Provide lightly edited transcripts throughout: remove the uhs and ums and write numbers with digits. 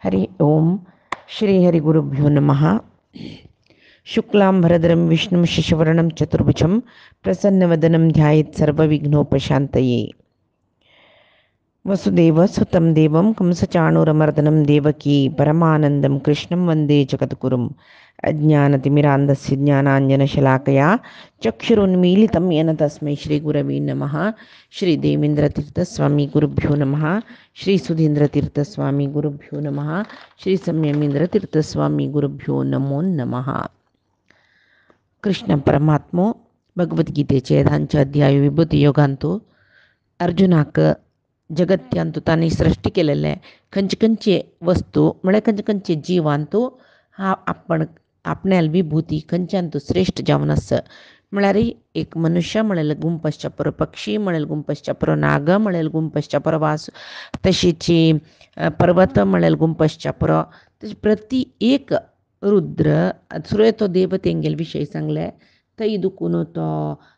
हरि ओम श्री हरि गुरुभ्यो नमः। शुक्लां भरधरं विष्णुं शशिवर्णं चतुर्भुजं प्रसन्नवदनं ध्यायेत् सर्वविघ्नोपशान्तये। वसुदेवसुतं देवं कंसचाणूरमर्दनं देवकी परमानन्दं कृष्णं वन्दे जगद्गुरुम्। अज्ञानतिमिरान्धस्य ज्ञानाञ्जनशलाकया चक्षुरुन्मीलितं येन तस्मै श्रीगुरवे नमः। श्रीदेवेन्द्रतीर्थस्वामी गुरुभ्यो नमः। श्री सुधींद्रतीर्थस्वामी गुरुभ्यो नमः। श्री संयमींद्रतीर्थस्वामी गुरुभ्यो नमो नमः. कृष्ण परमात्मो भगवद्गीतेचे धांचे अध्याय विभूती योगांतू अर्जुनाक जगत्यांतू तानी सृष्टी केलेले खंयचे खंयचे वस्तू म्हळ्यार खंयचे खंयचे जीवांतू हा आपणाल विभूती खंयच्यांतू श्रेष्ठ जावन आसा. म्हळ्यार एक मनुष्य म्हणल्यार गुंपश्चा परो पक्षी म्हणल्यार गुंपश्चा परो नाग म्हणल्यार गुंपश्चा परो वास तशीच पर्वत म्हणल्यार गुंपश्चा परो तशी प्रति एक रुद्र सुरय तो देवतेंगेल विशय सांगले थंय दुखून तो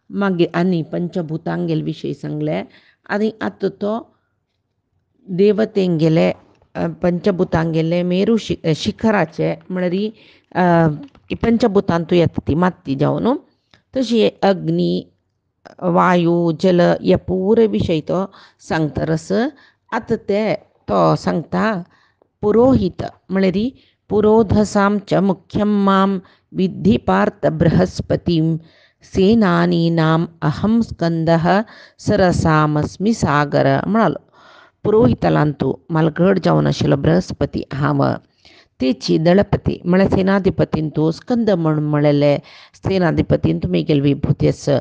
मागीर आनी पंचभुतांगेल विशय सांगले आनी आतां तो देवतेंगेले पंचभुतांगेले मेरू शिखराचे म्हळ्यार पंचभुतांतू येता ती माती जावन तशी अग्नी वायू जल हे पुरे विशय तो सांगतारस. आतां तो सांगता पुरोहित म्हळ्यार पुरोधसां च मुख्यं मां विद्धि पार्थ बृहस्पतिं सेनानीनाम अहम स्कंदः सरसामस्मी सागर म्हणालो. पुरोहितालांतू मालगड जावन आशिल्लो बृहस्पती हांव तेची दळपती म्हळ्यार सेनाधिपतीन तूं स्कंद म्हणून म्हळेले सेनाधिपतीन तुमगेल विभूती आसा.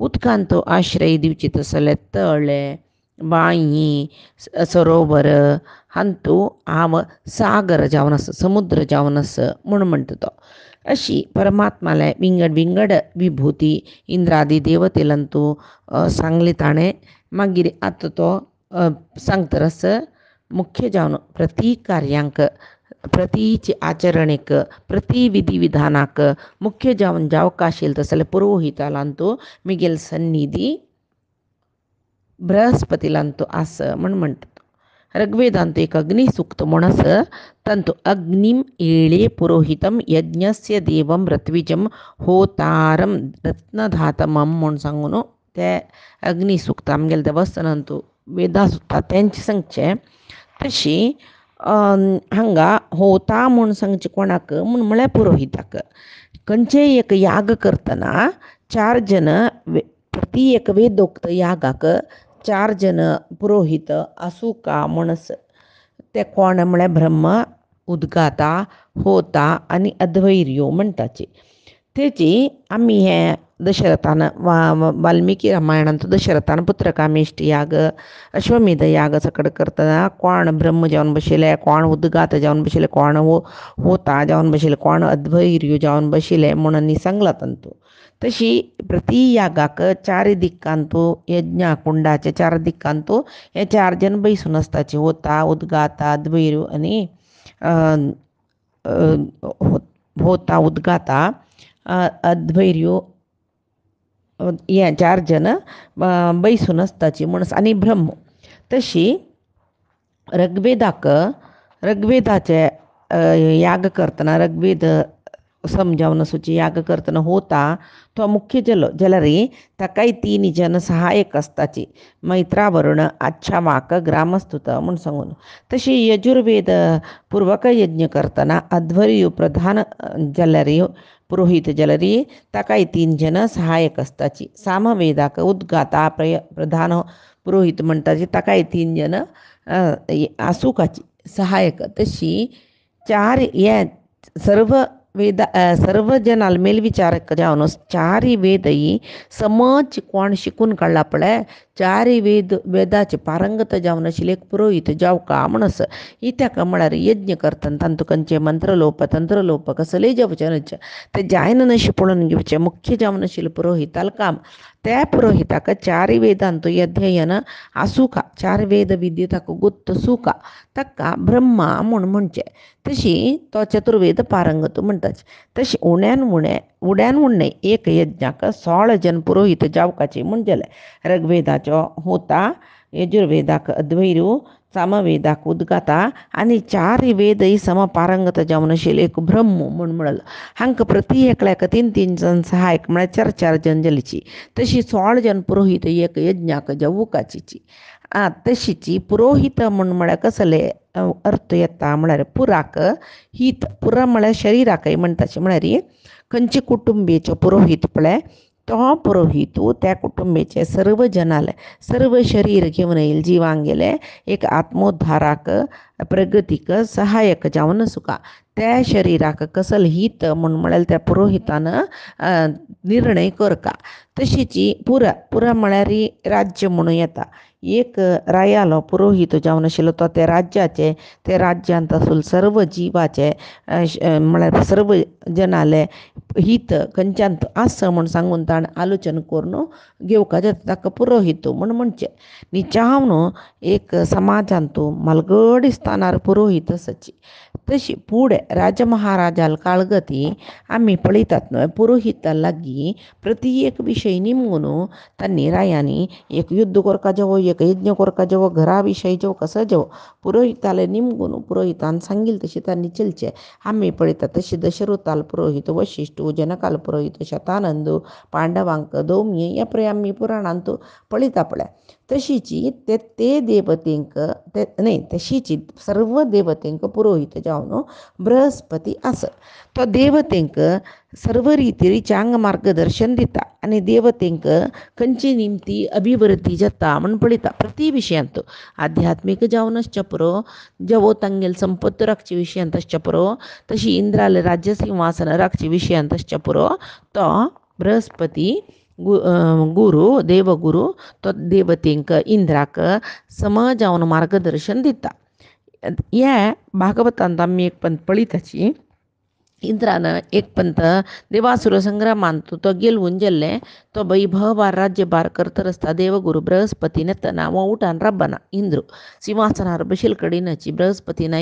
उदकांत आश्रय दिवची तसले तळे बाळी सरोवर हांतू हांव सागर जावन आसा समुद्र जावन आसा म्हणून म्हणटा तो. अशी परमात्माले विंगड विंगड विभूती इंद्रादी देवतेलांतू सांगली ताणें. मागीर आतां तो सांगतारस मुख्य जावन प्रती कार्यांक प्रतीची आचरणेक प्रती विधी विधानाक मुख्य जावन जावक आशिल्लो तसले पुरोहितालांतू मिगेल सन्निधी बृहस्पतीलांतू आस म्हण म्हणटा. ऋग्वेदांतू एक अग्नी सूक्त म्हण आसा तांतू अग्निम येळे पुरोहितम यज्ञस्य देवम ऋत्विजम होतारम रत्नधातमम म्हण सांगून ते अग्नी सूक्त आमगेले देवस्थानांतू वेदां सुद्दां तेंचे सांगचे. तशी हांगा होता म्हूण सांगचे कोणाक म्हळ्यार पुरोहिताक. खंयचेय एक याग करतना 4 जन प्रती एक वेदोक्त यागाक 4 जन पुरोहित आसूं का म्हणस. ते कोण म्हळ्यार ब्रह्म उद्गाता होता आनी अध्वर्यो म्हणटाचे. तेची आमी हे दशरथान वाल्मिकी रामायणांत दशरथान पुत्रकामेश्ट याग अश्वमेध याग सकड करतना कोण ब्रह्म जावन बशिल्ले कोण उद्गात जावन बशिल्ले कोण होता जावन बशिल्ले कोण अध्वर्यो जावन बशिल्ले म्हणून सांगला तांतू. तशी प्रती यागाक 4 दिक्कांतू यज्ञ कुंडाचे 4 दिक्कांतू हे 4 जन बैसून आसताचे होता उद्गाता अध्वर्यो आनी होता उद्गाता अध्वर्यो हे 4 जन बैसून आसताची म्हणस. आनी ब्रह्म तशी ऋग्वेदाचे याग करतना ऋग्वेद समजावन आसूची याग करतना होता तो मुख्य जाल्यार ताकाय 3 जन सहायक आसताची मैत्रावरुण अच्छावाक ग्रामस्तुत म्हूण सांगून. तशी यजुर्वेद पूर्वक यज्ञ करतना अध्वर्यो प्रधान जाल्यार पुरोहित जाल्यार ताकाय 3 जन सहायक आसताची. सामवेदाक उद्गाता प्रधान पुरोहित म्हणटाची ताकाय 3 जन आसूकाची सहायक. तशी 4 हे सर्व जनाल मेलविचारक जावन 4 वेदही समज कोण शिकून काडला पळय 4 वेदाचे पारंगत जावन आशिल्ले एक पुरोहित जावका म्हणस. इत्याक म्हळ्यार यज्ञ करतना तांतू खंयचे मंत्रलोप तंत्रलोप कसलेय जपचे ते जायन नशे पळोवन घेवचे मुख्य जावन आशिल्ले पुरोहिताल काम. त्या पुरोहिताक 4 वेदांतू अध्ययन आसूका 4 वेद विद्या ताका गुप्त सुका ताका ब्रह्मा म्हूण म्हणचे. तशी तो चतुर्वेद पारंगत म्हणटाचे. तशी उड्यान उणे एक यज्ञाक 16 जन पुरोहित जावकाचे म्हण जाले. ऋग्वेदाचो होता यजुर्वेदाक अद्वैरू सामवेदाक उद्गाता आणि चारही वेदही समपारंगत जावन आशिल्ले एक ब्रह्म म्हूण म्हणलं हांकां प्रती एकल्याक 3-3 जण सहायक म्हळ्यार 4-4 जण जालीची तशी 16 जण पुरोहीत एक यज्ञाक जवुकाची तशीची पुरोहित म्हूण म्हळ्यार कसले अर्थ येता म्हळ्यार पुराक हित पुरा म्हळ्यार शरिराकय म्हणटाचे म्हळ्यार खंयचे कुटुंबीचे पुरोहीत पळय तो पुरोहितू त्या कुटुंबीचे सर्व जनाले सर्व शरीर घेवन येईल जिवांक गेले एक आत्मोद्धाराक प्रगतीक सहाय्यक जावन सुका त्या शरिराक कसल हित म्हूण म्हळ्यार त्या पुरोहितान निर्णय करका तशीची पुरा म्हळ्यार राज्य म्हणून येता एक रायालो पुरोहित जावन आशिल्लो तो त्या राज्याचे ते राज्यांत आसून सर्व जिवाचे म्हळ्यार सर्व जनाले हित खंयच्यांत आस म्हूण सांगून ताणें आलोचन करून घेवका जाता ताका पुरोहित म्हूण म्हणचे निचावन एक समाजांत मलगडी स्थानार पुरोहित आसची तशी फुडें राजमहाराजाल काळगती आमी पळयतात न्हय पुरोहिता लागीं प्रती एक विशय निमून तांणी रायांनी एक युद्ध करपा जावो एक यज्ञ करपा जावो घरा विशय जावो कसो जावो पुरोहिताले निमगून पुरोहितान सांगिल्लें तशें तांणी चलचें आमी पळयतात तशें दशरथाल पुरोहित वशिश्ठ जनकाल पुरोहित शतानंद पांडवांक दौम्य ह्या पळय आमी पुराणांत पळयता पळय तशीची ते देवतेंक तशीची सर्व देवतेंक पुरोहित जावन बृहस्पती आस तो देवतेंक सर्व रितीरिच्यांक मार्गदर्शन दिता आनी देवतेंक खंयची निमती अभिवृद्धी जाता म्हूण पळयता प्रती विशयांत आध्यात्मीक जावन आसचे पुरो जवो तांगेल संपत्त राखचे विशयांत आसचे पुरो तशी इंद्राल राज्य सिंहासन राखचे विशयांत आसचे पुरो तो बृहस्पती गुरू देवगुरू तो देवतेंक इंद्राक सम जावन मार्गदर्शन दिता ह्या भागवतांत आमी एक पंत पळयताची इंद्रान एक पंत देवासुर संग्रामांत तो गेलवून गेल्ले तो वैभवार राज्यभार करता आसता देवगुरू बृहस्पतीन येतना वो उठान राबना इंद्र सिंहासनार बशील कडेनची बृहस्पतीन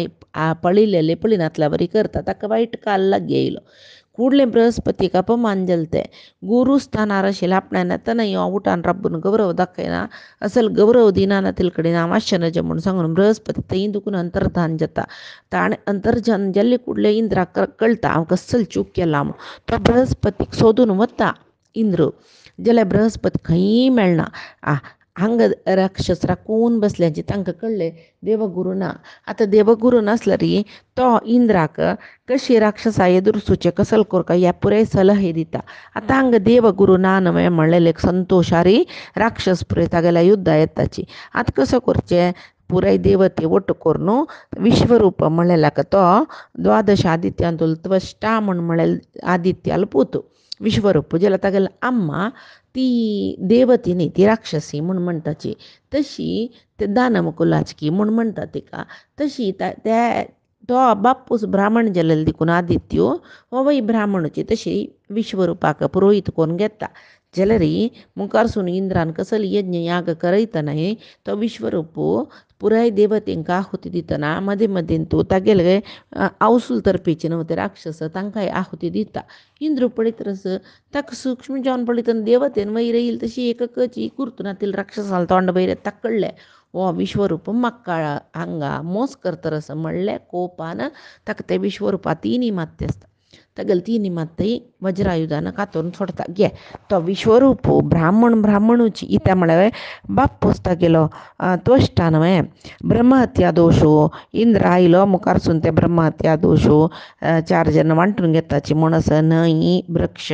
पळयलेले पळयनातल्या बरी करता ताका वायट काल लागी येयलो ಕೂಡಲೇ ಬೃಹಸ್ಪತಿಗೆ ಅಪಮಾನ ಜಲ್ತೆ ಗುರು ಸ್ಥಾನಾರ ಶಿಲಾಪಣೆನ ತನ उठान राबून गौरव दाखयना असल गौरव दिनाना तिलकडेन आमाश्य नज म्हणून सांगून बृहस्पती थंय दुखून अंतर्धान जाता ताणें अंतर्धान जाल्ले कुडले इंद्राक कळटा हांव कसल चूक केला म्हणून तो बृहस्पतीक सोदून वता इंद्र जाल्यार बृहस्पती खंयी मेळना हांगा राक्षस राखून बसल्याचे तांकां कळ्ळें देवगुरू ना आतां देवगुरू नासल्यार तो इंद्राक कशी राक्षसा एदुरसूचे कसल करता ह्या पुराय सलहे दिता आतां हांगा देवगुरू ना न्हय म्हणलेले संतोशारी राक्षस पुराय तागेल्या युद्धा येताची आतां कसो करचें पुराय देवते वट्ट करून विश्वरूप म्हणलेल्याक तो द्वादश आदित्यांतलो त्वश्टा म्हळ्यार आदित्याल पूत विश्वरूप जाल्यार तागेलो अम्मा ती देवती न्ही ती राक्षसी म्हूण म्हणटाची तशी ते दानव कुलाचकी म्हूण म्हणटा तिका तशी त्या तो बापूस ब्राह्मण जाल्ले देखून आदित्यो हो वय ब्राह्मणची तशी विश्वरूपाक पुरोहीत करून घेता जाल्यार मुखारसून इंद्रान कसल यज्ञ याग करयतना तो विश्वरूप पुराय देवतेंक आहुती दितना मदें मदें तूं तागेले आवसूल तरपेचे न्हू ते राक्षस तांकांय आहुती दिता इंद्र पळयतरस ताका सूक्ष्म जावन पळयतना देवतेन वयर येयली तशी एकची कुर्तुनातील राक्षसाल तोंड वयर ताका कळ्ळें हो विश्वरूप म्हाका हांगा मोस करतरस म्हणलें कोपान ताका ते विश्वरूपा तीन मात्य आसता तागेले तीन मात्तय वज्रायुधान कातरून सोडता घे तो विश्वरूप ब्राह्मणूची इत्या म्हळ्यार बापूस तागेलो त्वश्टा न्हय ब्रह्महत्या दोशो इंद्र आयलो मुखारसून ते ब्रह्महत्या दोशो 4 जण वांटून घेताची म्हणस न्हंय वृक्ष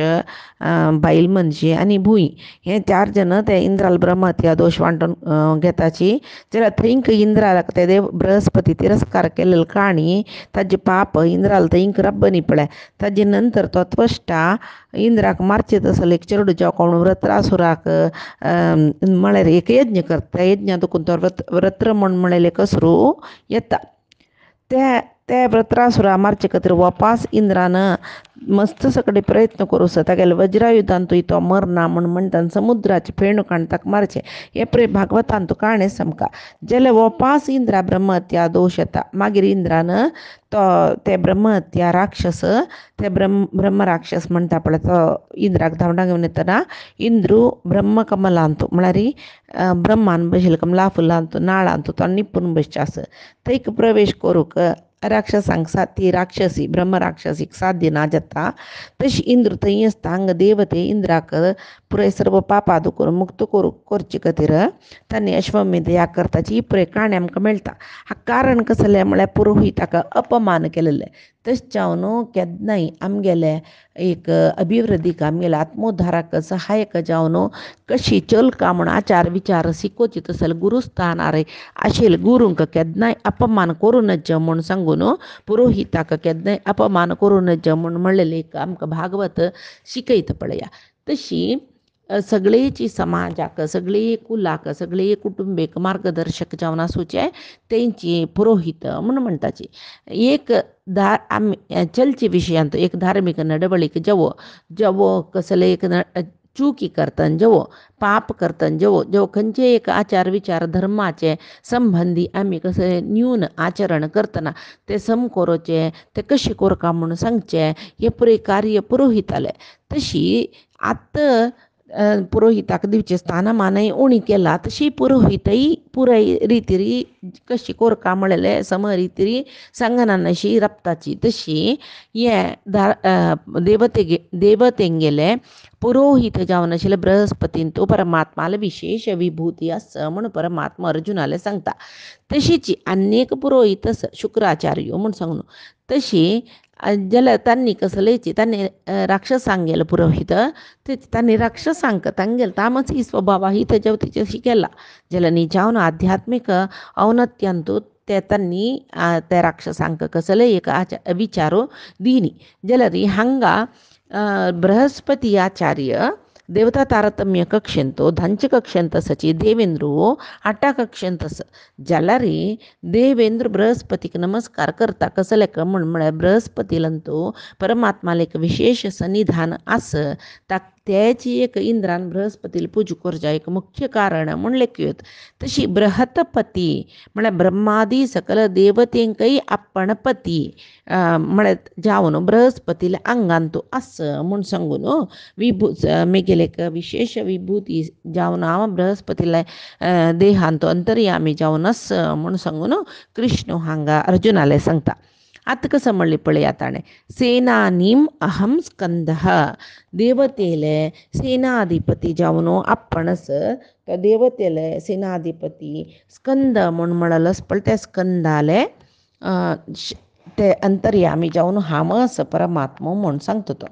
बायल मनशी आनी भूंय हे 4 जण ते इंद्राल ब्रह्महत्या दोश वांटून घेताची जाल्यार थंयक इंद्राक ते देव बृहस्पती तिरस्कार केलेलो काणी ताजे पाप इंद्राल थंयक रब्बनी पळय ताजे नंतर तो त्वश्टा इंद्राक मारचे तसले एक चेडू जावं व्रत्रासुराक म्हळ्यार एक यज्ञ करता यज्ञ दुखून तो व्रत्र म्हूण म्हळेले कसरू येता त्या त्या व्रत्रासुरा मारचे खातीर वापास इंद्रानं मस्त सकटे प्रयत्न करूस तागेले वज्रायुधान तू तो मरना म्हण म्हणटा समुद्राची फेणूक आनी ताका मारचे हे प्रे भागवतान तू काणे समका जाल्यार वापास इंद्रा ब्रह्महत्या दोश येता मागीर इंद्रानं तो ते ब्रह्महत्या राक्षस ते ब्रह्म राक्षस म्हणटा पळय तो इंद्राक धांवडाक घेवन येतना इंद्रू ब्रह्मकमलांतू म्हळ्यार ब्रह्मान बशिल्ले कमला फुलांतू नाळांतू तो निपून बसचे थंय प्रवेश करूंक राक्षसांक ती राक्षसी ब्रह्म राक्षसीक साध्य ना जाता तशी इंद्र थंय आसता हांगा देवते इंद्राक पुराय सर्व पापादू करून मुक्त करचे खातीर तांणी अश्वमेध याग करताची ही पुराय काणी आमकां मेळटा हाका कारण कसं जालें म्हळ्यार पुरोहिताका अपमान केलेले तशें जावन केन्नाय आमगेले एक अभिवृद्धीक आमगेले आत्मोद्धाराक सहायक जावन कशी चलका म्हूण आचार विचार शिकोवची तसले गुरुस्थानार आशिल्ले गुरूंक केन्नाय अपमान करूं नज म्हूण सांगून पुरोहिताक केन्नाय अपमान करूं नज म्हूण म्हणलेले एक आमकां भागवत शिकयता पळया तशी सगळेची समाजाक सगळे कुलाक सगळे कुटुंबीक मार्गदर्शक जावन आसूचे तेंची पुरोहित म्हूण म्हणटाची एक चलचे विशयांत एक धार्मीक नडवळीक जवो कसले एक चुकी करतन जवो पाप करतन जवो खंयचे एक आचार विचार धर्माचे संबंधी आमी कसे न्यून आचरण करतना ते सम करचे ते कशें करका म्हूण सांगचे हे पुरे कार्य पुरोहिताले तशी आतां पुरोहिताक दिवचे स्थानमानय उणी केला तशी पुरोहितय पुराय रितीरी कशी कोरका म्हणलेले सम रितीरी सांगना अशी रप्ताची तशी हे देवतेंगेले पुरोहित जावन आशिल्ले बृहस्पतीन तो परमात्माले विशेष विभूती आसा म्हूण परमात्मा अर्जुनाले सांगता तशीची अनेक पुरोहित शुक्राचार्य म्हूण सांगून तशी जाल्यार तांणी कसलेची तांणी राक्षसांक गेलो पुरोहित तांणी राक्षसांक तांगेलो तामसी स्वभाव ही तेजे अशी केला जाल्यार निजावन आध्यात्मीक औन्नत्यांतू ते तांणी त्या राक्षसांक कसले एक विचारो दिनी जाल्यार हांगा बृहस्पती आचार्य देवता तारतम्य कक्षेंतो ಧಂಚ कक्षेंत सची देवेंद्र आठ कक्षेंत जाल्यार देवेंद्र बृहस्पतीक नमस्कार करता कसले म्हळ्यार बृहस्पतीलंतू परमात्माले एक विशेष सन्निधान आस त्याची एक इंद्रान बृहस्पतीला पूजा करच्या एक मुख्य कारण म्हूण लेखयत तशी बृहत्पती म्हळ्यार ब्रह्मादी सकल देवतेंकय आपण पती म्हळ्यार जावन बृहस्पतीला आंगांतू आस म्हूण सांगून मेगेले एक विशेष विभूती जावन हांव बृहस्पतीला देहांतू अंतर्यामी जावन आस म्हूण सांगून कृष्ण हांगा अर्जुनाले सांगता आतां कसं म्हणलें पळया ताणें सेनानीम अहम स्कंदः देवतेले सेनाधिपती जावन आपणस त्या देवतेले सेनाधिपती स्कंद म्हूण म्हणलस पळय त्या स्कंदाले ते अंतर्यामी जावन हांव परमात्मा म्हूण सांगता तो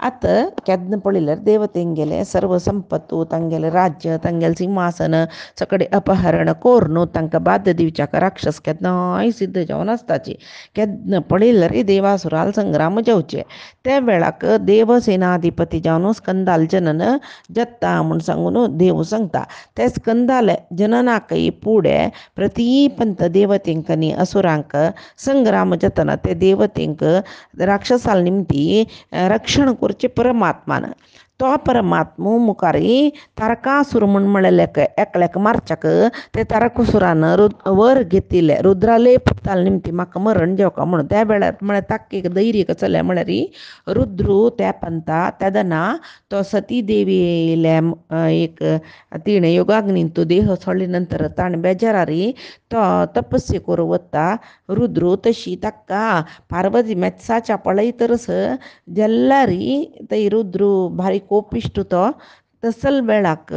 आतां केन्ना पळयल्यार देवतेंगेले सर्व संपत्तू तांगेले राज्य तांगेले सिंहासन सगळे अपहरण करून तांकां बाद्य दिवच्याक राक्षस केन्नाय सिद्ध जावन आसताची केन्ना पळयल्यार देवासुराल संग्राम जावचे त्या वेळाक देवसेनाधिपती जावन स्कंदाल जनन जाता म्हूण सांगून देव सांगता त्या स्कंदाले जननाकय फुडें प्रतीपंत देवतेंकनी असुरांक संग्राम जातना ते देवतेंक राक्षसाल निमती रक्षण करचे परमात्मान तो परमात्मो मुखारी तारकासूर म्हूण म्हणलेले एकल्याक मारच्याक ते तारकासुरान वर घेतिल्ले रुद्राले पुताल निमती म्हाका मरण जेवका म्हणून त्या वेळार म्हळ्यार ताका एक धैर्य कसले म्हळ्यार रुद्रू त्या पंता तेदना तो सती देवीले एक तिणें योगाग्नीन तो देह सोडले नंतर ताणें बेजारारी तो तपस्से करूं वता रुद्रू तशी ताका पार्वती मेत्साच्या पळयतरस जाल्यारी ते रुद्रू भारी कोपिश्ट तो तसल वेळाक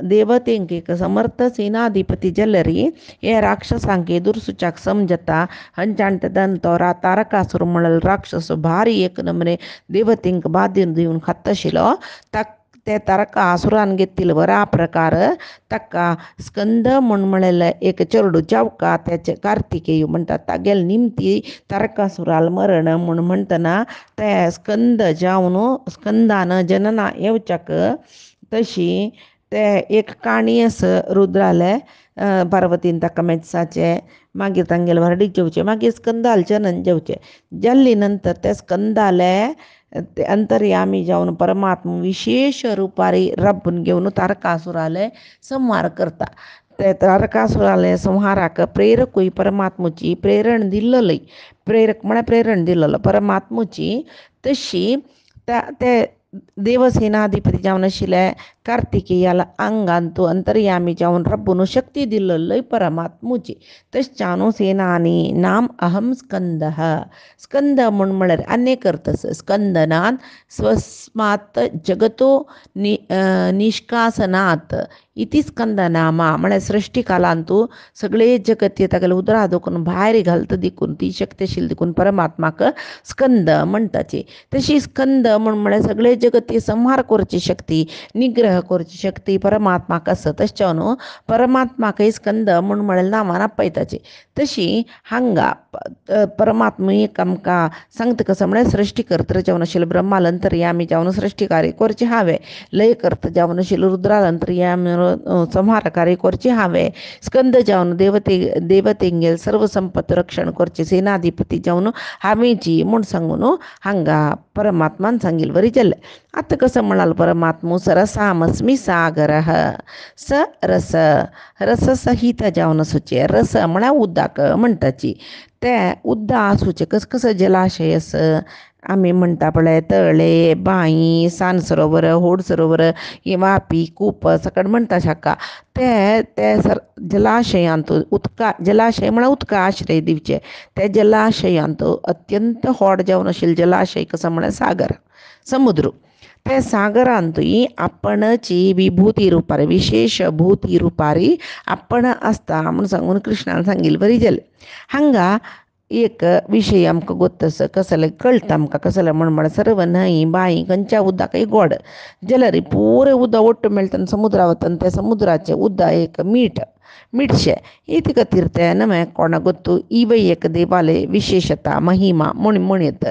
देवतेंक एक समर्थ सेनाधिपती जाल्यारी हे राक्षसांक एदुरसुच्याक समजता हंचाण तेदन तो तारकासूर म्हणलेलो राक्षस भारी एक नमने देवतेंक बाद्य दिवन खात आशिल्लो ते तारकासुरान घेतिल्लो वरा प्रकार ताका स्कंद म्हूण म्हणलेले एक चेडूं जावका त्याचे कार्तिकेय म्हणटात तागेले निमती तारकासुराल मरण म्हूण म्हणटना ते स्कंद जावन स्कंदान जनना येवच्याक तशी ते एक काणी असं रुद्राले पार्वतीन ताका मेत्साचे मागीर तांगेले व्हरडीक जेवचे मागीर स्कंदालचनन जेवचे जाल्ली नंतर ते स्कंदाले ते अंतर्यामी जावन परमात्मा विशेष रुपारी रब्बन घेवन तारकासुराले संहार करता ते तारकासुराले संहाराक प्रेरकूय परमात्मुची प्रेरण दिल्ललय प्रेरक म्हळ्यार प्रेरण दिल्लो परमात्मुची तशी ते देवसेनाधिपती जावन आशिल्ले कार्तिकेयाला आंगांतू अंतर्यामी जावन रब्बून शक्ती दिल्लय परमात्मुची तश जावन सेनानी नाम अहम स्कंदः स्कंद म्हळ्यार अनेक अर्थ स्कंदनात स्वस्मात जगतो निष्कासनात इति स्कंदनामा म्हळ्यार सृष्टी कालांतू सगळे जगत तागेले उदरा दुखून भायर घालता देखून ती शक्तीशील देखून परमात्माक स्कंद म्हणटाची तशी स्कंद म्हळ्यार सगळे जगती संहार करची शक्ती निग्रह करची शक्ती परमात्माक आसा तशें न्हू परमात्माकय स्कंद म्हळ्यार नांवान आपयताची तशी हांगा परमात्मा एक आमकां सांगता कसं म्हळ्यार सृश्टी कर्ता जावन आशिल्लो ब्रह्मालंतर्यामी जावन सृश्टी कार्य करचें हांवें लय कर्ता जावन आशिल्लो रुद्रालंतर्यामी संहार कार्य करचें हांवें स्कंद जावन देवतेंगेल सर्व संपत रक्षण करचें सेनाधिपती जावन हांवें जी म्हूण सांगून हांगा परमात्मान सांगिल्लें बरी जालें आतां कसं म्हणाल परमात्मो सरसामस्मी सागरः स रस रस सहित जावन आसूचे रस म्हळ्यार उदक म्हणटाची ते उद्दा आसूचे कसं जलाशय आसा आमी म्हणटा पळय तळे बांय सान सरोवर होड सरोवर वापी कूप सकट म्हणटा शाका ते ते जलाशयांत जलाशय म्हळ्यार उदका आश्रय दिवचे ते जलाशयांत अत्यंत व्हड जावन आशिल्ले जलाशय कसो म्हळ्यार सागर समुद्र ते सागरांतूय आपणची विभूती रुपारी विशेष भूती रुपारी आपण आसता म्हूण सांगून कृष्णान सांगिल्लें बरी जालें हांगा एक विशय आमकां गोत्तस कसले कळटा आमकां कसले म्हण सर्व न्हंय बांय खंयच्या उदकय गोड जाल्यार पुरे उदक ओट्ट मेळटा समुद्रा वता त्या समुद्राचें उदक एक मीठशें इति खातीर ते नमे कोणाक गोत्तू इव एक देवालय विशेषता महिमा म्हणत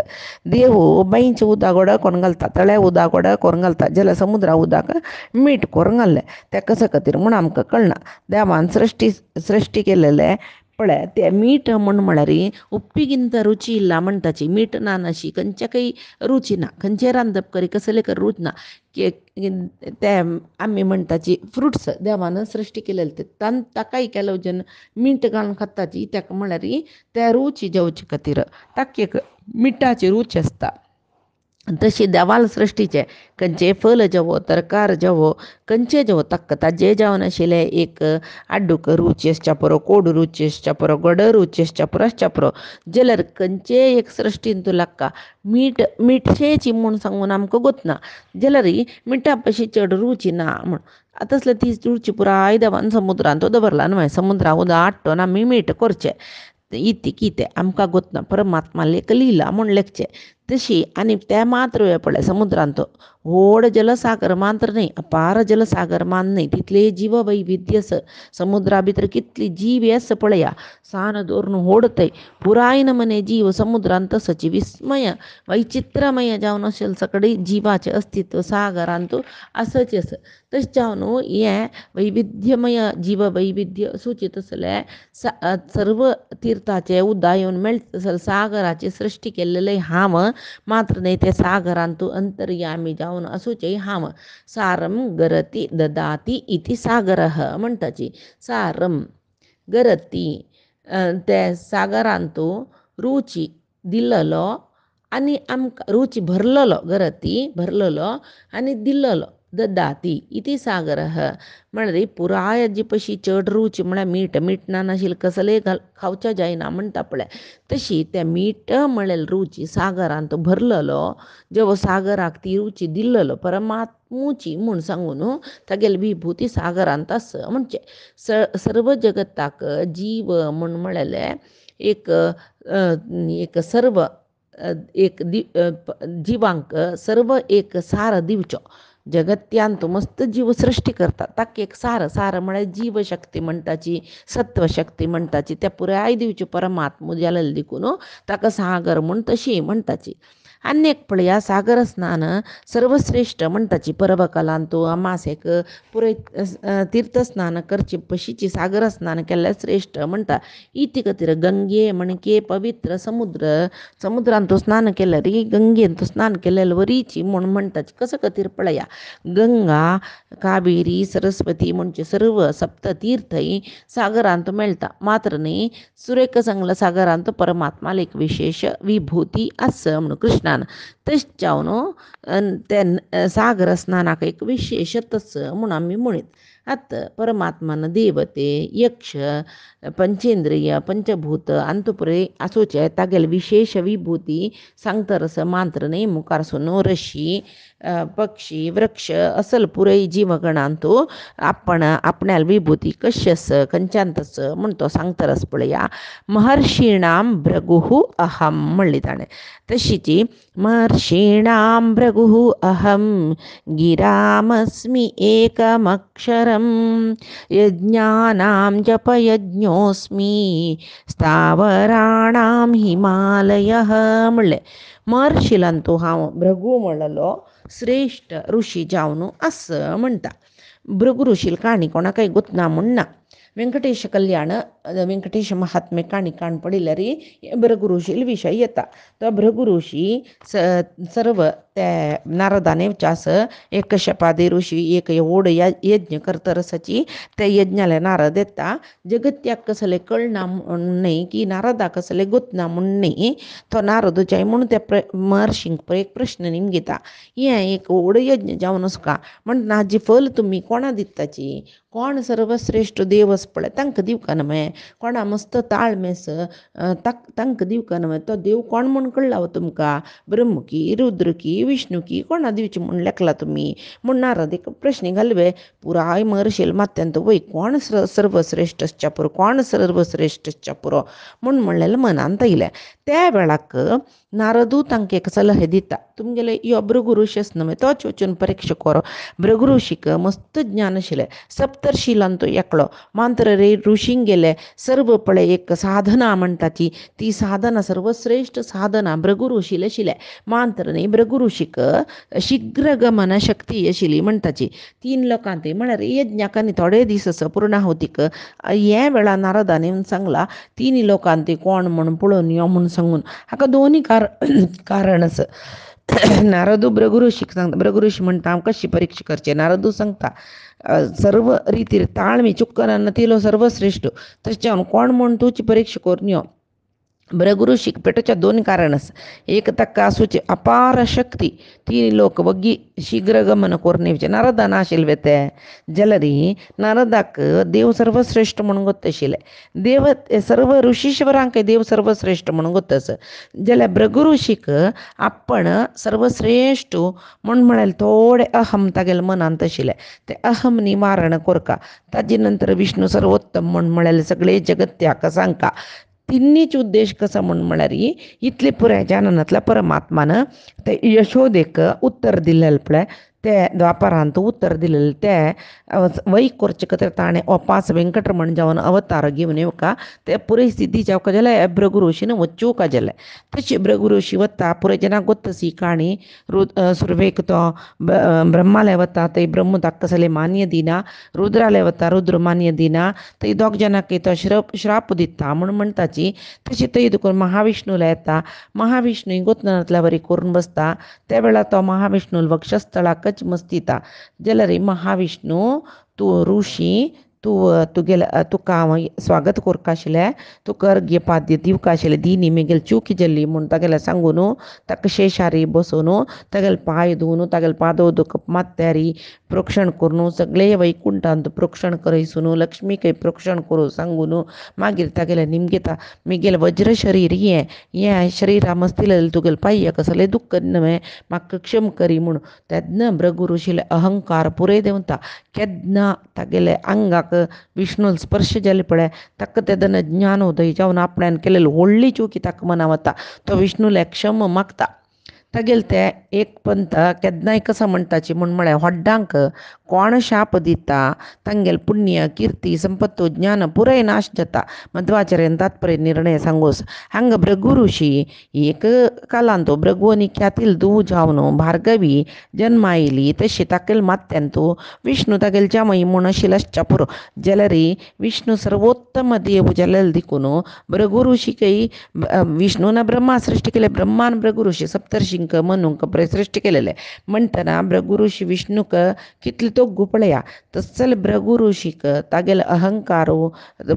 देव बांयचें उदक गोड करून घालता तळ्या उदक गोड करून घालता जाल्यार समुद्रा उदक मीठ करून घाल्लें तें कशा खातीर म्हूण आमकां कळना देवान सृश्टी केलेलें पळय तें मीठ म्हळ्यार उप्पीगिंत रुची इल्ला म्हणटाची मीठ ना अशी खंयच्याकय रुची ना खंयचें रांदप करी कसले कर रूच ना ते आमी म्हणटाची फ्रुट्स देवान सृश्टी केलेले ताकाय केलो जन मीठ घालून खाताची ताका म्हळ्यार त्या रुची जेवचे खातीर ताका एक मिठाची रूच आसता तशी देवाल सृश्टीचे खंयचे फल जेवो तरकार जेवो खंयचे जेवो ताका ताजे जावन आशिल्ले एक आड्डूक रुची आसच्या पुरो कोड रुची आसच्या पुरो गोड रुची आसच्या पुरो आसच्या पुरो जाल्यार खंयचे एक सृश्टीन तूं लागता मिठशेची म्हूण सांगून आमकां गोतना जाल्यार मिठा पशी चड रुची ना म्हूण तसले ती रुची पुराय देवान समुद्रांत दवरला न्हय समुद्रा उदक आट्टून आमी मीठ करचें इति कितें आमकां गोतना परमात्मा लेख लिहिला म्हूण लेखचें तशी आनी ते मात्र वेळ पळय समुद्रांत व्हड जलसागर मात्र न्ही अपार जलसागर मान न्ही तितले जीव वैविध्य समुद्रा भितर कितली जीव आसा पळया सान धरून ओडतय पुराय नमने जीव समुद्रांत तसची विस्मय वैचित्रमय जावन आशिल्लें सगळे जिवाचें अस्तित्व सागरांत आसच आसा तशें जावन हें वैविध्यमय जीव वैविध्य सुचित आसलें सर्व तीर्थाचें उदक येवन मेळटा सागराची सृश्टी केल्लेलें हांव मात्र न्ही ते सागरांत अंतर्यामी जावन आसूचे हांव सारम गरती ददाती इति सागरः म्हणटाची सारम गरती ते सागरांत रुची दिल्लो आनी आमकां रुची भरलेलो गरती भरलेलो आनी दिल्लो ददाती इति सागरः म्हळ्यार पुराय जी पशी चड रुची म्हळ्यार मीठ ना नाशिल्लें कसलें खावचें जायना म्हणटा पळय तशी तें मीठ म्हळ्यार रुची सागरांत भरलेलो जेवो सागराक ती रुची दिल्लो परमात्मुची म्हूण सांगून तागेली विभूती सागरांत आसा म्हणजे सर्व जगताक जीव म्हूण म्हळेलें एक सर्व एक जिवांक सर्व एक सार दिवचो जगत्यांत मस्त जीव सृश्टी करता ताका एक सार म्हळ्यार जीवशक्ती म्हणटाची सत्वशक्ती म्हणटाची त्या पुराय दिवची परमात्मा जालेले देखून ताका सागर म्हूण तशी म्हणटाची अनेक पळया सागर स्नान सर्वश्रेष्ठ म्हणटाची परबकालांतो अमासेक पुरे तीर्थस्नान करची पशीची सागर स्नान केल्यार श्रेष्ठ म्हणटा. इति खातीर गंगे म्हणके पवित्र समुद्रांतो स्नान केल्यार गंगेंतो स्नान केल्यार वरीची म्हूण म्हणटाची. कसं खातीर पळया, गंगा कावेरी सरस्वती म्हणजे सर्व सप्ततीर्थय सागरांत मेळटा. मात्र न्ही सुरेख सांगला सागरांत परमात्माला एक विशेष विभूती असं म्हणून कृष्णान तश जावन त्या सागर स्नानाक एक विशेषतच म्हणून आम्ही म्हणत. आता परमात्मान देवते यक्ष पंचेंद्रिय पंचभूत अंतपुरे असोचे तागेल विशेष विभूती सांगतरस मात्र नाही. मुखार सुनो ऋषी पक्षी वृक्ष असल पुरई जीवगणांतो आपण आपणाल विभूती कश्यस कंचांतस म्हणतो सांगतरस पळया. महर्षीणाम भृगुः अहम म्हणली ताणे. तशीची महर्षीणाम भृगुः अहम गिरामस्मि एकमक्षरम यज्ञानां जपयज्ञोस्मी स्थावराणां हिमालयः म्हणले. महर्षीलांतो हांव भृगू म्हणलो श्रेष्ठ ऋषी जावन असं म्हणटा. भृगु ऋषील काणी कोणाकय गुतना म्हणना. व्यंकटेश कल्याण व्यंकटेश महात्मे काणी काण पडिल्यार भृगु ऋषील विषय येता. तो भृगु ऋषी सर्व त्या नारदाने विचास एक शपादे ऋषी एक ओढ यज्ञ करतरसाची त्या यज्ञाला नारद येता. जगत्याक कसले कळना म्हणणे की नारदा कसले गुतना म्हणणे तो नारद जाय म्हणून त्या महर्षींक एक प्रश्न निमगीता. हे एक ओढ यज्ञ जावनच का म्हण हाजी फल तुम्ही कोणा दिताची. कोण सर्वश्रेष्ठ देवस पळय तांकां दिवका न्हय. कोणा मस्त ताळमेस तांकां दिवका न्हय. तो देव कोण म्हूण कळला तुमकां. ब्रह्म की रुद्र की विष्णू की कोणा दिवची म्हूण लेखला तुम्ही म्हूण नारद एक प्रश्न घालवे. पुराय महर्षील मात्यांत वय कोण सर्वश्रेष्ठच्या पुरो कोण सर्वश्रेष्ठच्या पुरो म्हूण म्हणलेलें मनांत येयलें. त्या वेळाक नारदू तांकां एक सलहे दिता. तुमगेले यो भृगु ऋषीच न्हय तोच वचून परीक्षा करो. भृगु ऋषीक मस्त ज्ञान आशिल्लें. सप्तर्षीलांतो एकलो मात्र रे ऋषींक गेले सर्व पळय एक साधना म्हणटाची ती साधना सर्वश्रेष्ठ साधना भृगु ऋषील आशिल्लें. मात्र न्ही भृगु ऋषीक शीघ्र गमन शक्ती आशिल्ली म्हणटाची. 3 लोकांत म्हळ्यार यज्ञाक आनी थोडे दीस पूर्णाहुतीक हे वेळा नारदाने सांगला 3 लोकांत कोण म्हूण पळोवन यो म्हूण सांगून. हाका दोन्ही कारणच. नारदू भृगु ऋषीक सांगता. भृगु ऋषी म्हणटा हांव कशी परीक्षा करचे. नारदू सांगता सर्व रितीर ताळमी चुक्करांना तिलो सर्वश्रेष्ठ तशें कोण म्हूण तुची परीक्षा करून यो. भृगु ऋषीक पेटोवच्या 2 कारणस. एक ताका आसूचे अपार शक्ती 3 लोक वग्गी शीघ्र गमन करून येवचे. नारदा नाशिल्ले ते जाल्यार नारदाक देव सर्वश्रेष्ठ म्हणून गोत आशिल्ले. देव सर्व ऋषीश्वरांक देव सर्वश्रेष्ठ म्हणून गोतस जाल्यार भृगु ऋषीक आपण सर्वश्रेष्ठ म्हूण म्हळ्यार थोडे अहम तागेले मनांत आशिल्ले. ते अहम निवारण कोरका. ताजे नंतर विष्णू सर्वोत्तम म्हूण म्हळ्यार सगळे जगत्याक सांगता. तिन्नीच उद्देश कसं म्हळ्यार इतले पुराय जाननातल्या परमात्मान ते यशोदेक उत्तर दिलेलें पळय ते द्वापारांत उत्तर दिलेलें ते वैक करचे खातीर ताणें ओपास वेंकटरमण जावन अवतार घेवन येवका. ते पुराय सिद्धी जावका जाल्यार भृगु ऋषीन वचूका जालें. तशें भृगु ऋषी वता पुराय जनाक गोत्तस ही काणी. सुरवेक तो ब्रह्मालय वता थंय ब्रह्म ताका कसले मान्य दिना. रुद्रालय वता रुद्र मान्य दिना. थंय 2 जाणांक तो श्राप दिता म्हूण म्हणटाची. तशें थंय देखून महाविष्णूला येता. महाविष्णू गोतनांतल्या वरी करून बसता. त्या वेळार तो महाविष्णू वक्षस्थळाकच मस्तिता. जाल्यार महाविष्णू तूं ऋषी तुका स्वागत करता आशिल्लें तुका अर्घ्य पाद्य दिवका आशिल्लें दिनी मेगेल चूक जाल्ली म्हूण तागेलें सांगून ताका शेशारी बसोवन तागेले पांय धुवन तागेले पादोदक मात्यारी प्रोक्षण करून सगळे वैकुंठांत प्रोक्षण करयसून लक्ष्मीक प्रोक्षण करून सांगून मागीर तागेले निमगेता मेगेले वज्र शरीर हें शरीरा मस्तिलें तुगेले पांय कसलें दुख्ख न्हय म्हाका क्षम करी म्हूण. तेन्ना भृगु ऋषीले अहंकार पुरय देंवता. केन्ना तागेले अंगाक विष्णू स्पर्श जाले पळय ताका तेदना ज्ञानोदय जावन आपणान केलेली व्हडली चुकी ताका मना वता. तो विष्णूले क्षम मागता. तागेल ते एक पंत केन्नाय कसं म्हणटाची म्हूण म्हळ्यार व्हड्डांक कोण शाप दिता तांगेल पुण्य कीर्ती संपत्तो ज्ञान पुराय नाश जाता. मध्वाचार्यान तात्पर्य निर्णय सांगोस हांग भृगु ऋषी एक कालांतो भृगु आनी ख्यातील दू जावन भार्गवी जन्मायली तशी ताकेल मात्यांतू विष्णू तागेल जामई म्हूण आशिल्लो पुरो जलरी विष्णू सर्वोत्तम देव जलल दिकून भृगु ऋषिकय विष्णून ब्रह्मा सृष्टी केले. ब्रह्मान भृगु ऋषी सप्तर्षिंक मनूंक सृष्टी केलेले म्हणटना भृगु ऋषी विष्णूक कितले तो गुपळया तसल भृगु ऋषीक तागेले अहंकारू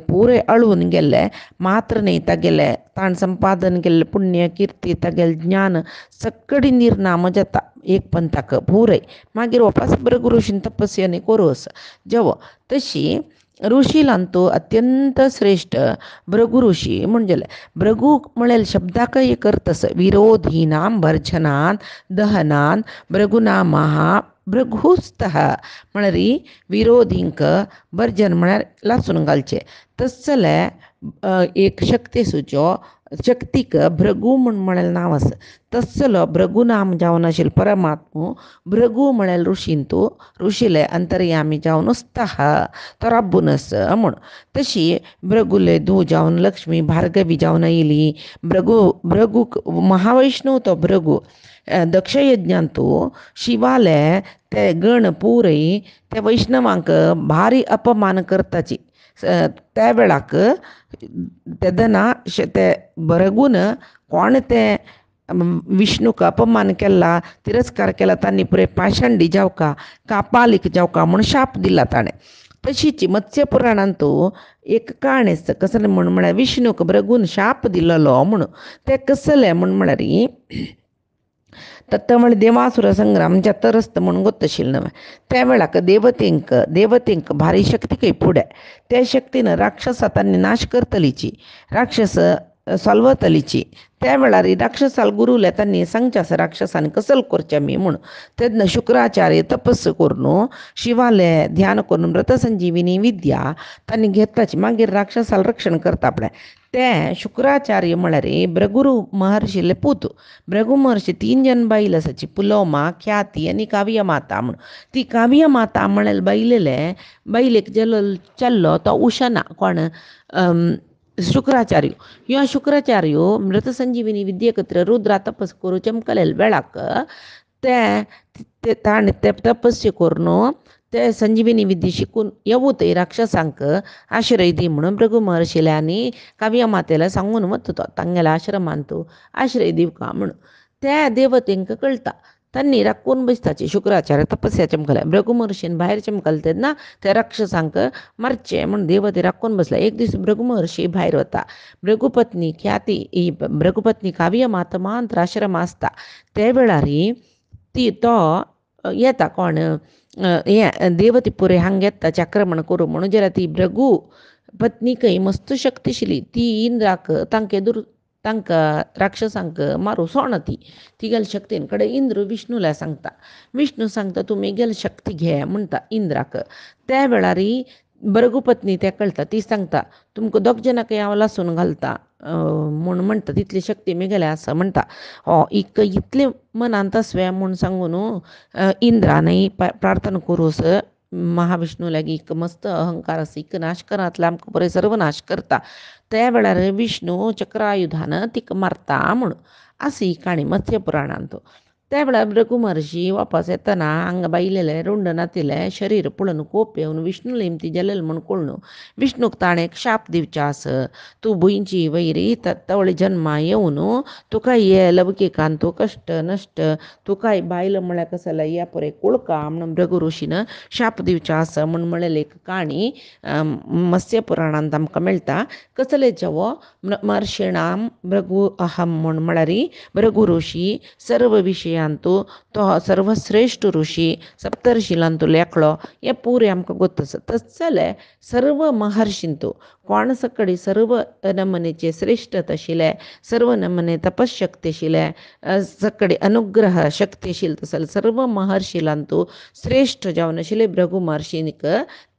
पुरे अळून गेले मात्र न्ही तागेले ताण संपादन केल्ले पुण्य कीर्ती तागेले ज्ञान सगळी निर्नाम जाता एक पंथाक पुरय. मागीर वापस भृगु ऋषीन तपस्याने कोरोस जेव तशी ऋषीलांतो अत्यंत श्रेष्ठ भृगु ऋषी म्हणजे भृगु म्हळेल शब्दाक एक अर्थस विरोधीनाम भर्जनान दहनान भृगुनामहा भृगुस्तः म्हळ्यार विरोधींक भर्जन म्हळ्यार लासून घालचे तसले एक शक्ती सुचो शक्तीक भृगु म्हळेल नांव आसा तसलो भृगु नाम जावन आशिल्लो परमात्मो भृगु म्हळेल ऋषींतू ऋषीले अंतर्यामी जावन स्तः तो राबून आस म्हूण. तशी भृगुले धू जावन लक्ष्मी भार्गवी जावन आयली. भृगूक महावैष्णव तो भृगु दक्ष यज्ञांतू शिवाले ते गण पुरय त्या वैष्णवांक भारी अपमान करताची. त्या वेळाक तेदना ते भृगून कोण ते विष्णूक अपमान केला तिरस्कार केला तांणी पुरे पाषांडी जावका कापालीक जावका म्हूण शाप दिला ताणें. तशीच मत्स्य पुराणांतू एक काणी आसता कसले म्हूण म्हळ्यार विष्णूक भृगून शाप दिल्लो म्हणून ते कसले म्हूण म्हळ्यार तत्तमळ देवासुर संग्राम तरस्त म्हणून गोत्तशिल्लो न्हय. त्या वेळाक देवतेंक भारी शक्ती खंय फुडें त्या शक्तीन राक्षसां तांणी नाश करतलीची राक्षस सॉल्वतलीची. त्या वेळार राक्षसाल गुरुले तांणी सांगचे आसा राक्षसांनी कसल करचें आमी म्हूण. तेन्ना शुक्राचार्य तपस्स करून शिवाले ध्यान करून मृत संजीविनी विद्या तांणी घेतलाची. मागीर राक्षसाल रक्षण करता पळय ते शुक्राचार्य म्हळ्यार भृगु महर्षीले पूत. भृगु महर्षी 3 जन बायल आसाची पुलोमा ख्याती आनी काव्य माता म्हूण. ती काव्य माता म्हळेल बायलेक चल्लो तो उशना कोण शुक्राचार्य. ह्यो शुक्राचार्य मृत संजीविनी विद्येकत्र रुद्रा तपस करू चमकलेल वेळाक ताणें ते तपस्या करून ते संजीविनी विद्या शिकून येवूतय राक्षसांक आश्रय दी म्हणून भृगु महर्षीले आनी काव्य मातेला सांगून वता तो तांगेल्या आश्रमांतू आश्रय दिवका म्हणून. त्या देवतेंक कळटा तांणी राखून बसताची. शुक्राचार्य तपस्या चमकले भृगु महर्षीन भायर चमकले तेन्ना त्या राक्षसांक मारचे म्हूण देवते राखून बसला. एक दीस भृगु महर्षी भायर वता. भृगुपत्नी ख्याती भृगुपत्नी काव्य माता मांत्र आश्रम आसता त्या वेळार तो येता कोण देवती पुरे हांगा येता आक्रमण करूं म्हणून जाल्यार ती भृगु पत्नीकय मस्त शक्तिशिली. ती इंद्राक तांकां राक्षसांक मारूं सोण तिगेल शक्तीन कडेन इंद्र विष्णूला सांगता. विष्णू सांगता तूं मेगेल शक्ती घे म्हणटा इंद्राक. त्या वेळार भृगुपत्नी तें कळटा ती सांगता तुमकां दोग जनांक हांव लासून घालता म्हूण म्हणटा तितली शक्ती मेगेले आसा म्हणटा. इतले मनांत आसवे म्हूण सांगून इंद्रानय प्रार्थना करूस महाविष्णू लागीं मस्त अहंकार आसा नाश करांतले आमकां बरें सर्वनाश करता. त्या वेळार विष्णू चक्रायुधान तिका मारता म्हूण अशी ही काणी मत्स्य पुराणांत. त्या वेळार भृगु महर्षी वापस येतना हांगा बायलेले रुंड नातिले शरीर पळोवन कोप येवन विष्णूले इमती जलल म्हूण कळून विष्णूक ताणें एक शाप दिवचे आसा. तूं भुंयची वैरी तवळी जन्मा येवन तुका हे लवकिकान तूं कश्ट नश्ट तुका बायल म्हळ्यार कसले या पळय कुळका म्हणून भृगु ऋषीन शाप दिवचे आसा म्हूण म्हळेल एक काणी मत्स्य पुराणांत आमकां मेळटा. कसले जेवो महर्षिणाम भृगु अहम म्हूण म्हळ्यार भृगु ऋषी सर्व विशया विशयांतू तो सर्वश्रेष्ठ ऋषी सप्तर्शिलांतू लेखलो हे पुरे आमकां गोत आसा. तस जाल्यार सर्व महर्शींतू कोण सकडी सर्व नमनेचे श्रेष्ठ आशिल्ले, सर्व नमने तपशक्ती आशिल्ले, सकडी अनुग्रह शक्तीशील तसल सर्व महर्शिलांतू श्रेष्ठ जावन आशिल्ले भृगु महर्शीक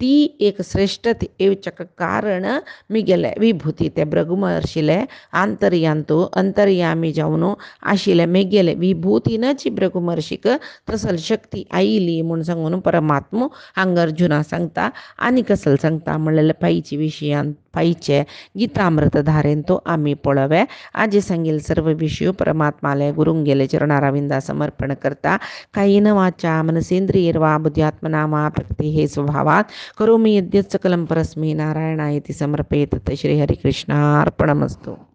ती एक श्रेष्ठते येवचें कारण मिगेले विभूती ते भृगु महर्शिले आंतर्यांतू अंतर्यामी जावन आशिल्ले मिगेले विभूतीनच भृगु महर्शीक तसल शक्ती आयली म्हूण सांगून परमात्मा हांगा अर्जुना सांगता. आनी कसल सांगता म्हणल्यार पायची विशयान पायचे गीतामृत धारेन तो आमी पळोवे. आजी सांगेल सर्व विशय परमात्माले गुरुंग गेले चरणारविंदा समर्पण करता. कायेन वाचा मनसेंद्रियर्वा बुद्ध्यात्मना वा प्रकृती हे स्वभावात करोमि यद्यत् सकलं परस्मै नारायणायति समर्पयेत्. श्री हरिकृष्णार्पणमस्तु.